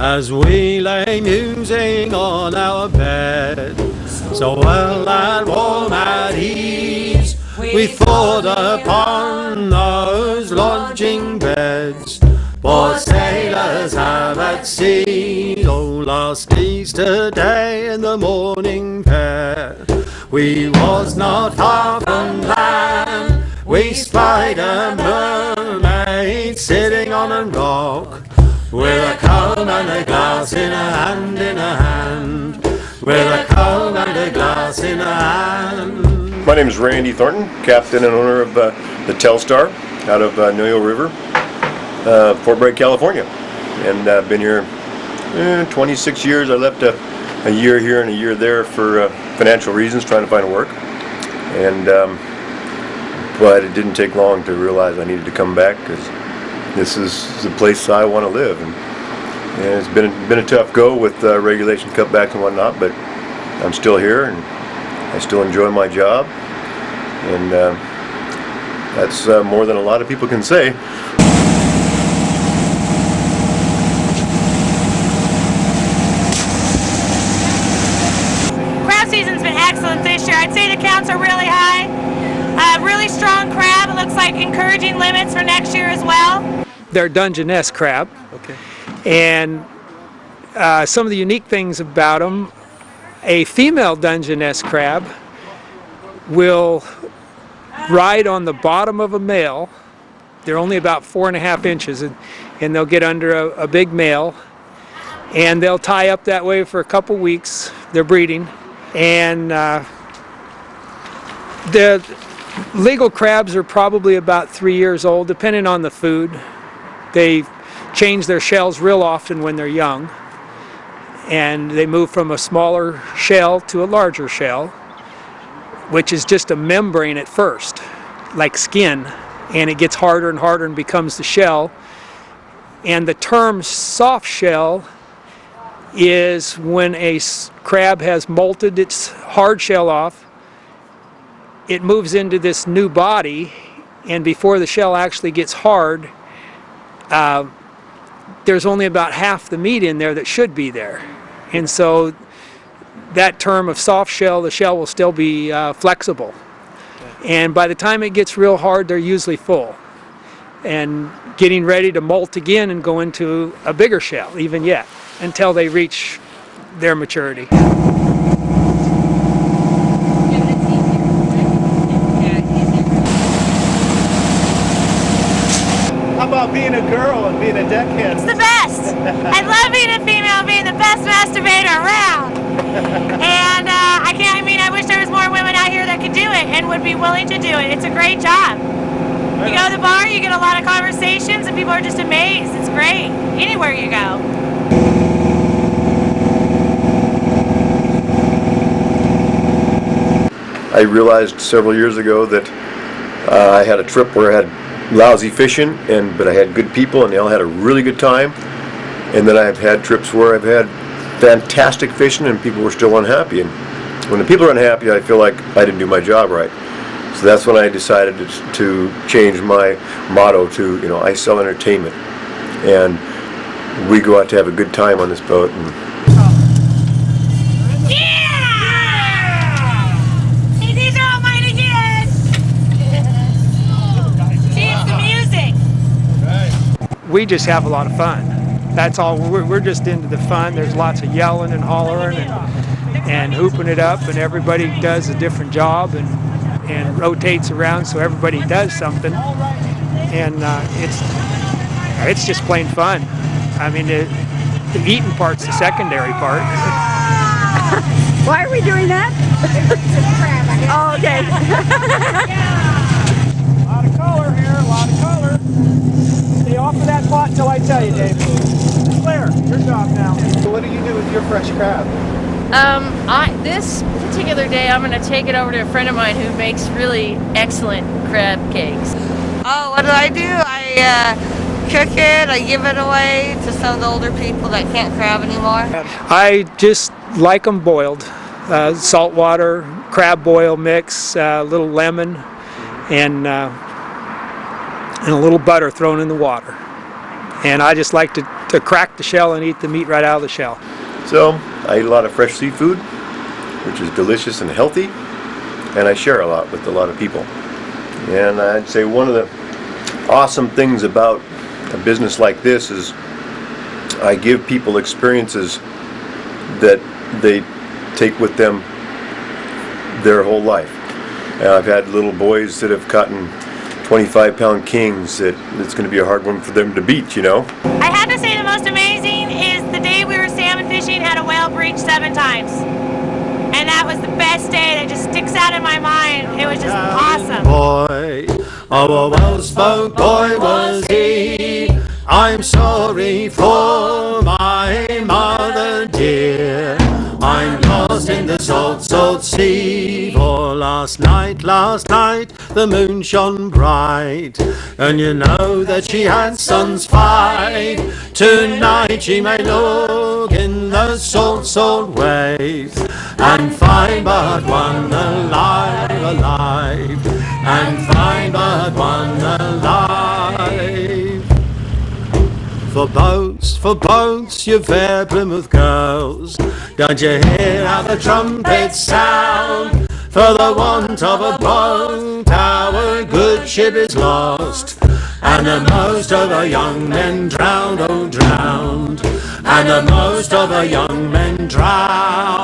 as we lay musing on our bed, so well and warm at ease, we thought upon those lodging beds. For sailors have at sea, oh, last Easter day in the morning fair, we was not far from land, we spied a mermaid sitting on a rock, with a comb and a glass in her hand, with a comb and a glass in her hand. My name is Randy Thornton, captain and owner of the Telstar out of Noyo River, Fort Bragg, California. And I've been here 26 years. I left a year here and a year there for financial reasons, trying to find work. And but it didn't take long to realize I needed to come back, because this is the place I want to live. And it's been a tough go with regulation cutbacks and whatnot, but I'm still here and I still enjoy my job, and that's more than a lot of people can say. Crab season's been excellent this year. I'd say the counts are really high. Really strong crab. It looks like encouraging limits for next year as well. They're Dungeness crab. Okay. And some of the unique things about them, a female Dungeness crab will ride on the bottom of a male. They're only about 4.5 inches, and they'll get under a big male, and they'll tie up that way for a couple weeks. They're breeding, and the legal crabs are probably about 3 years old, depending on the food. They change their shells real often when they're young, and they move from a smaller shell to a larger shell, which is just a membrane at first, like skin, and it gets harder and harder and becomes the shell. And the term soft shell is when a crab has molted its hard shell off, it moves into this new body, and before the shell actually gets hard, there's only about half the meat in there that should be there. And so that term of soft shell, the shell will still be flexible. And by the time it gets real hard, they're usually full and getting ready to molt again and go into a bigger shell, even yet, until they reach their maturity. How about being a girl and being a deckhand? It's the best. I love being a female and being the best masturbator around. And I wish there was more women out here that could do it and would be willing to do it. It's a great job. You go to the bar, you get a lot of conversations, and people are just amazed. It's great. Anywhere you go. I realized several years ago that I had a trip where I had lousy fishing, but I had good people and they all had a really good time. And then I've had trips where I've had fantastic fishing and people were still unhappy. And when the people are unhappy, I feel like I didn't do my job right. So that's when I decided to change my motto to, I sell entertainment. And we go out to have a good time on this boat. And we just have a lot of fun. That's all. We're just into the fun. There's lots of yelling and hollering and hooping it up, and everybody does a different job and rotates around so everybody does something. And it's just plain fun. I mean, the eating part's the secondary part. Why are we doing that? Oh, okay. A lot of color here, a lot of color. Stay off of that pot until I tell you, Dave. Claire, your job now. So what do you do with your fresh crab? This particular day, I'm going to take it over to a friend of mine who makes really excellent crab cakes. Oh, what do? I cook it, I give it away to some of the older people that can't crab anymore. I just like them boiled. Salt water, crab boil mix, a little lemon, and a little butter thrown in the water. And I just like to to crack the shell and eat the meat right out of the shell. So I eat a lot of fresh seafood, which is delicious and healthy, and I share a lot with a lot of people. And I'd say one of the awesome things about a business like this is I give people experiences that they take with them their whole life. I've had little boys that have caught 25-pound kings that it's going to be a hard one for them to beat, you know. I have to say the most amazing is the day we were salmon fishing, had a whale breach 7 times. And that was the best day that just sticks out in my mind. It was just awesome. Boy, oh, a well-spoke boy was he. I'm sorry for my mother dear. I'm lost in the salt, salt sea. For last night, the moon shone bright, and you know that she had sons 5. Tonight she may look in the salt, salt waves, and find but one alive, alive, and find but one alive. For boats, you fair Plymouth girls, don't you hear how the trumpets sound? For the want of a boat, our good ship is lost, and the most of our young men drowned, oh drowned, and the most of our young men drowned.